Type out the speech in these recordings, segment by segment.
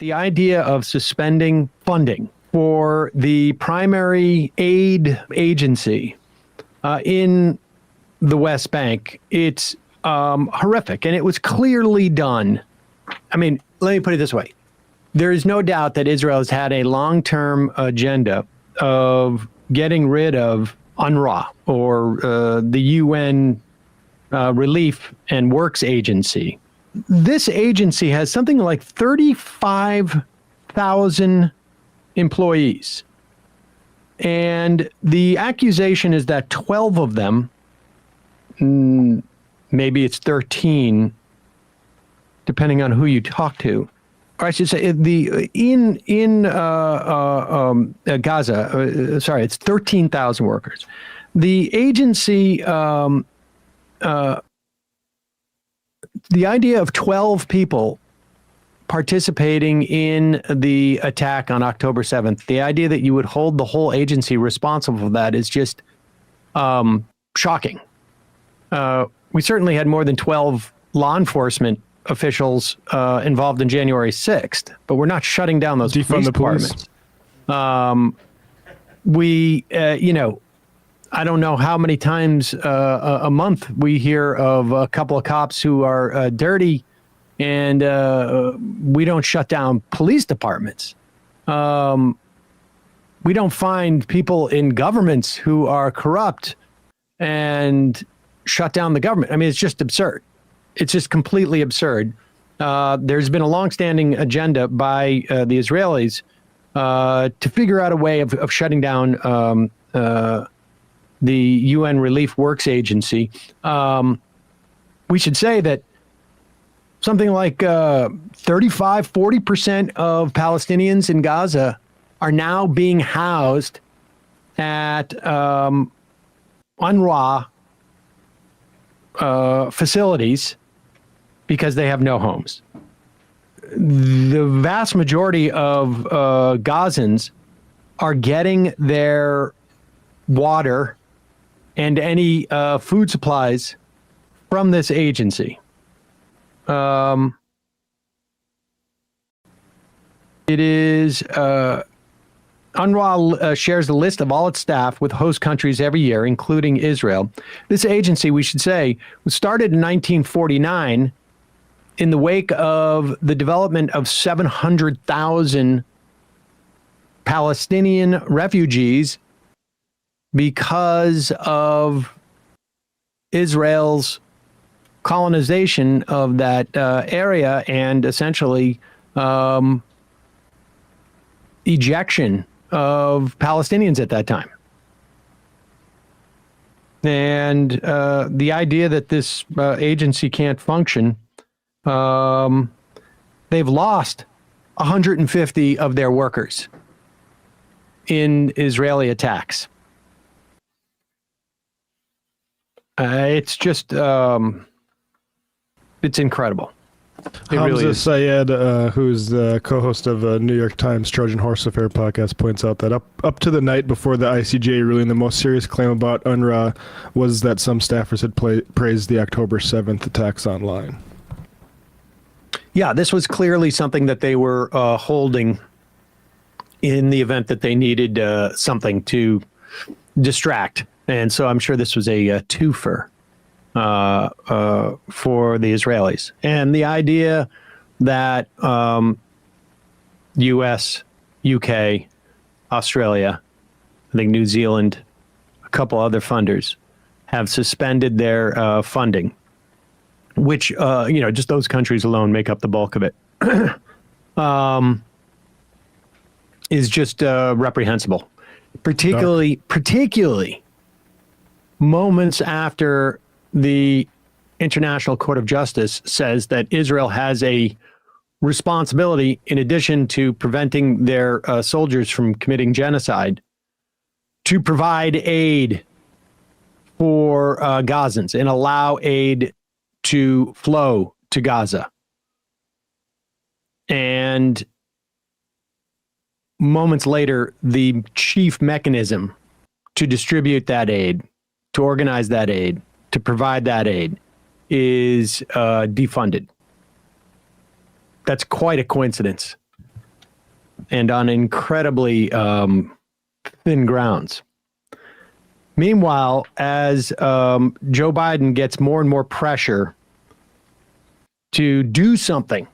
The idea of suspending funding for the primary aid agency in the West Bank, it's horrific. And it was clearly done. I mean, let me put it this way. There is no doubt that Israel has had a long-term agenda of getting rid of UNRWA, or the UN Relief and Works Agency. This agency has something like 35,000 employees. And the accusation is that 12 of them, maybe it's 13, depending on who you talk to, or I should say, in Gaza, it's 13,000 workers. The agency, the idea of 12 people participating in the attack on October 7th, the idea that you would hold the whole agency responsible for that is just shocking. We certainly had more than 12 law enforcement officials involved in January 6th, but we're not shutting down those police departments. I don't know how many times a month we hear of a couple of cops who are dirty, and we don't shut down police departments. We don't find people in governments who are corrupt and shut down the government. I mean, it's just absurd. It's just completely absurd. There's been a longstanding agenda by the Israelis to figure out a way of shutting down the UN Relief Works Agency. We should say that something like 35-40% of Palestinians in Gaza are now being housed at UNRWA facilities because they have no homes. The vast majority of Gazans are getting their water and any food supplies from this agency. It is UNRWA shares the list of all its staff with host countries every year, including Israel. This agency, we should say, was started in 1949 in the wake of the development of 700,000 Palestinian refugees because of Israel's colonization of that area and essentially ejection of Palestinians at that time. And the idea that this agency can't function, they've lost 150 of their workers in Israeli attacks. It's just, it's incredible. It really is. Syed, who's the co-host of New York Times Trojan Horse Affair podcast, points out that up to the night before the ICJ ruling, the most serious claim about UNRWA was that some staffers had praised the October 7th attacks online. Yeah, this was clearly something that they were holding in the event that they needed something to distract. And so I'm sure this was a twofer for the Israelis. And the idea that U.S., U.K., Australia, I think New Zealand, a couple other funders have suspended their funding, which, just those countries alone make up the bulk of it, is just reprehensible, particularly moments after the International Court of Justice says that Israel has a responsibility, in addition to preventing their soldiers from committing genocide, to provide aid for Gazans and allow aid to flow to Gaza. And moments later, the chief mechanism to distribute that aid, to organize that aid, to provide that aid is defunded. That's quite a coincidence. and on incredibly thin grounds. Meanwhile, as Joe Biden gets more and more pressure to do something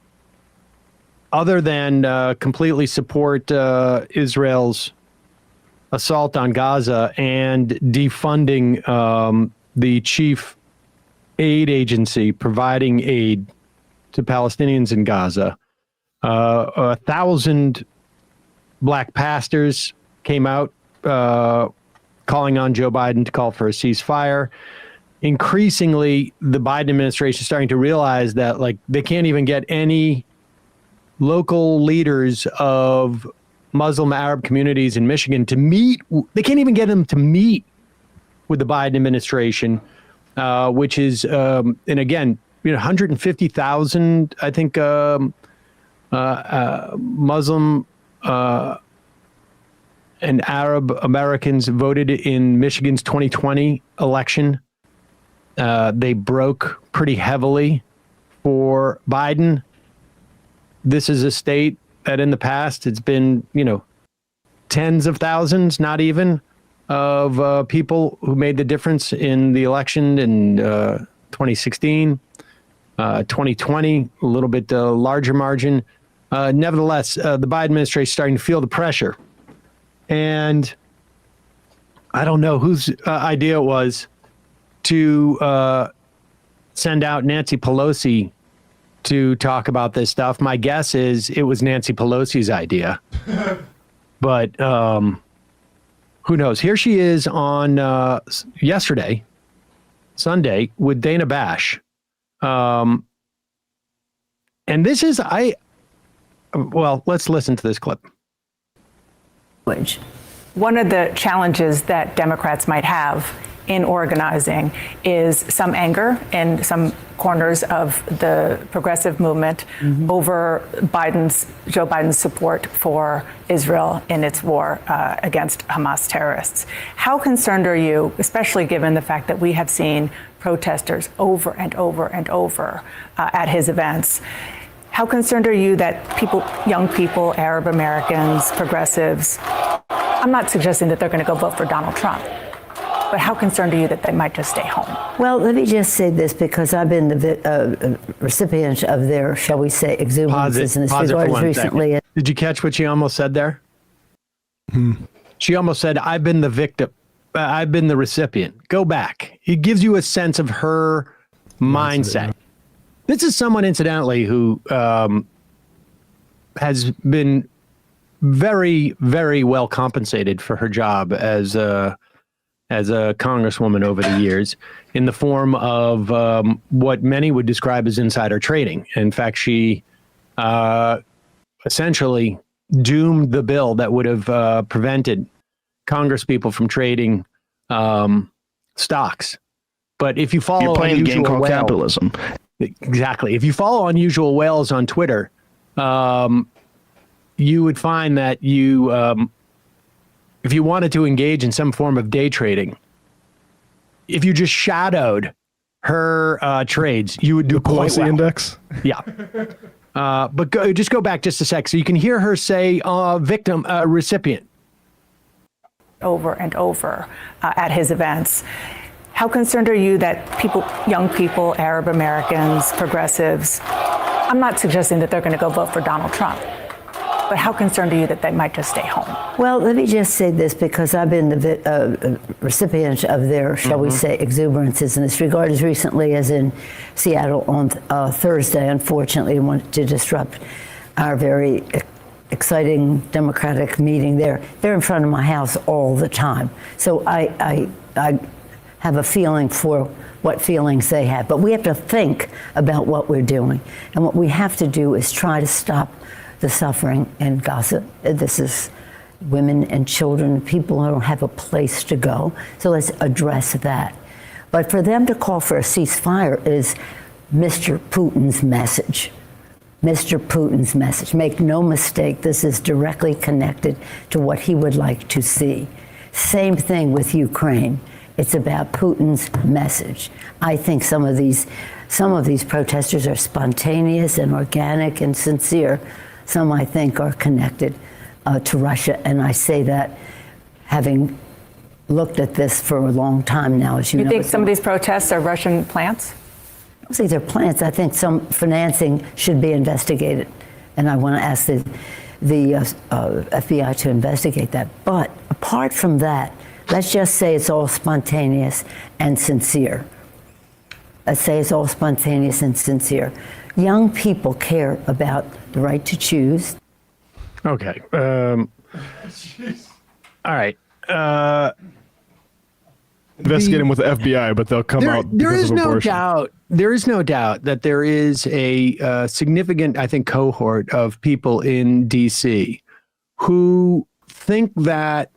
other than completely support Israel's assault on Gaza and defunding the chief aid agency providing aid to Palestinians in Gaza, 1,000 black pastors came out calling on Joe Biden to call for a ceasefire. Increasingly, the Biden administration is starting to realize that, like, they can't even get any local leaders of Muslim Arab communities in Michigan to meet. They can't even get them to meet with the Biden administration, which is, and again, 150,000, I think, Muslim and Arab Americans voted in Michigan's 2020 election. They broke pretty heavily for Biden. This is a state that in the past it's been, tens of thousands, not even, of people who made the difference in the election in 2016, 2020, a little bit larger margin. Nevertheless, the Biden administration is starting to feel the pressure. And I don't know whose idea it was to send out Nancy Pelosi to talk about this stuff. My guess is it was Nancy Pelosi's idea. But who knows? Here she is on yesterday, Sunday, with Dana Bash. And this is, let's listen to this clip. One of the challenges that Democrats might have in organizing is some anger in some corners of the progressive movement over Joe Biden's support for Israel in its war against Hamas terrorists. How concerned are you, especially given the fact that we have seen protesters over and over and over at his events? How concerned are you that people, young people, Arab Americans, progressives, I'm not suggesting that they're going to go vote for Donald Trump, but how concerned are you that they might just stay home? Well, let me just say this, because I've been the recipient of their, shall we say, exuberances in this regard recently. Did you catch what she almost said there? She almost said, I've been the victim. I've been the recipient. Go back. It gives you a sense of her mindset. This is someone, incidentally, who has been very, very well compensated for her job as a congresswoman over the years, in the form of what many would describe as insider trading. In fact, she essentially doomed the bill that would have prevented congresspeople from trading stocks. But if you follow, you're playing a game called capitalism. Exactly. If you follow Unusual Whales on Twitter, you would find that you, if you wanted to engage in some form of day trading, if you just shadowed her trades, you would do the quite Pelosi well. Index. Yeah. But just go back just a sec so you can hear her say victim, recipient. Over and over at his events. How concerned are you that people, young people, Arab Americans, progressives, I'm not suggesting that they're going to go vote for Donald Trump, but how concerned are you that they might just stay home? Well, let me just say this, because I've been the recipient of their, shall we say, exuberances in this regard as recently as in Seattle on Thursday. Unfortunately, wanted to disrupt our very exciting Democratic meeting there. They're in front of my house all the time. So I have a feeling for what feelings they have. But we have to think about what we're doing. And what we have to do is try to stop the suffering in Gaza. This is women and children, people who don't have a place to go. So let's address that. But for them to call for a ceasefire is Mr. Putin's message. Mr. Putin's message. Make no mistake, this is directly connected to what he would like to see. Same thing with Ukraine. It's about Putin's message. I think some of these protesters are spontaneous and organic and sincere. some I think are connected to Russia. And I say that having looked at this for a long time now, as you know. You think some of these protests are Russian plants? I don't think they're plants. I think some financing should be investigated. And I want to ask the FBI to investigate that. But apart from that, let's just say it's all spontaneous and sincere. Let's say it's all spontaneous and sincere. Young people care about the right to choose. Okay. All right. Investigate them with the FBI, but they'll come out There because is of no abortion. doubt. There is no doubt that there is a significant, I think, cohort of people in D.C. who think that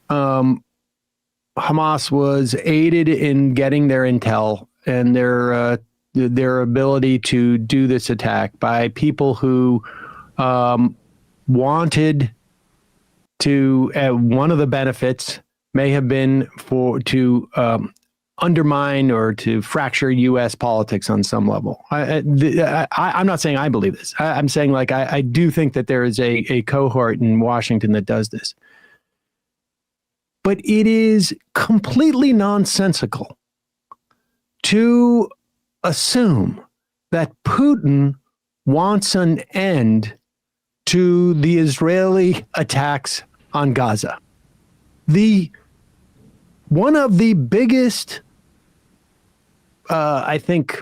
Hamas was aided in getting their intel and their ability to do this attack by people who wanted to. One of the benefits may have been to undermine or to fracture U.S. politics on some level. I'm not saying I believe this. I'm saying I do think that there is a cohort in Washington that does this. But it is completely nonsensical to assume that Putin wants an end to the Israeli attacks on Gaza. One of the biggest, I think,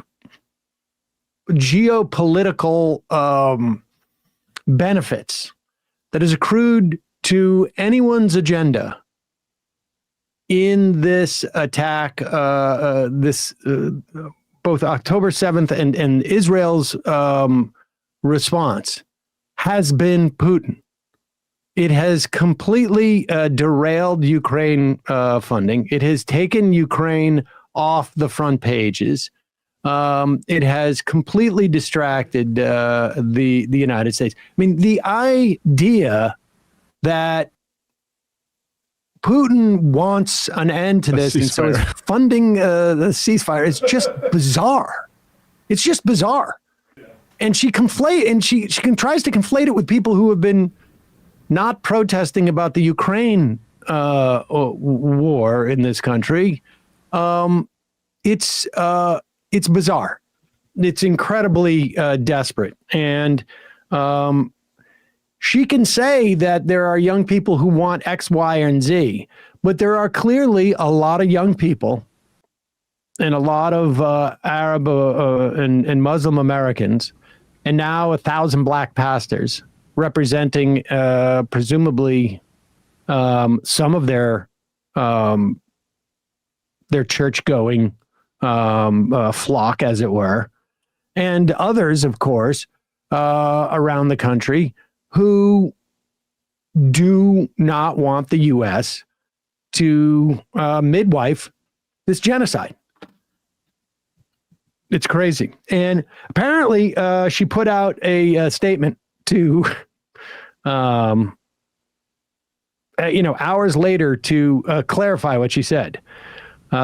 geopolitical benefits that has accrued to anyone's agenda in this attack, both October 7th and Israel's response, has been Putin. It has completely derailed Ukraine funding. It has taken Ukraine off the front pages. It has completely distracted the United States. I mean, the idea that Putin wants an end to this and so is funding the ceasefire is just bizarre. It's just bizarre. And she tries to conflate it with people who have been not protesting about the Ukraine war in this country. It's bizarre. It's incredibly desperate. And she can say that there are young people who want X, Y, and Z, but there are clearly a lot of young people and a lot of Arab and Muslim Americans, and now 1,000 black pastors representing presumably some of their church-going flock, as it were, and others, of course, around the country who do not want the U.S. to midwife this genocide. It's crazy. And apparently she put out a statement to, hours later to clarify what she said.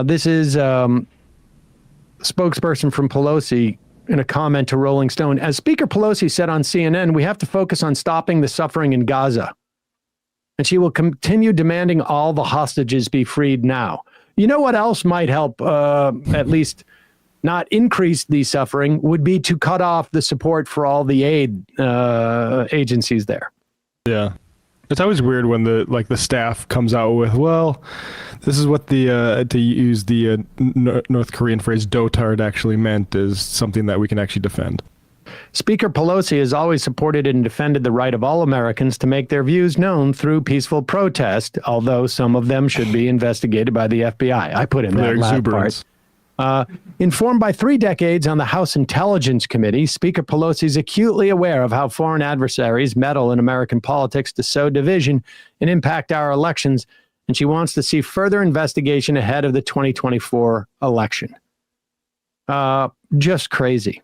This is spokesperson from Pelosi in a comment to Rolling Stone. As Speaker Pelosi said on CNN, we have to focus on stopping the suffering in Gaza. And she will continue demanding all the hostages be freed now. You know what else might help at least not increase the suffering would be to cut off the support for all the aid agencies there. Yeah. It's always weird when the staff comes out with, well, this is what to use the North Korean phrase dotard actually meant, is something that we can actually defend. Speaker Pelosi has always supported and defended the right of all Americans to make their views known through peaceful protest, although some of them should be investigated by the FBI. I put in that last part. Informed by 3 decades on the House Intelligence Committee, Speaker Pelosi is acutely aware of how foreign adversaries meddle in American politics to sow division and impact our elections, and she wants to see further investigation ahead of the 2024 election. Just crazy.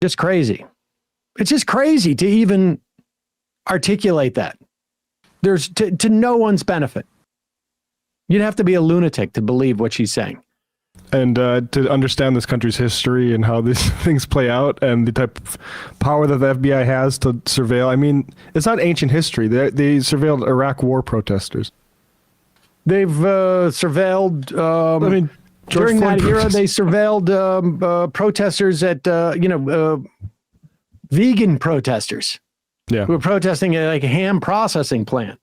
Just crazy. It's just crazy to even articulate that. There's to no one's benefit. You'd have to be a lunatic to believe what she's saying. And to understand this country's history and how these things play out and the type of power that the FBI has to surveil. I mean, it's not ancient history. They surveilled Iraq war protesters. They've surveilled. I mean, George during Floyd that era, protest- they surveilled protesters at vegan protesters Yeah. who were protesting at like a ham processing plant.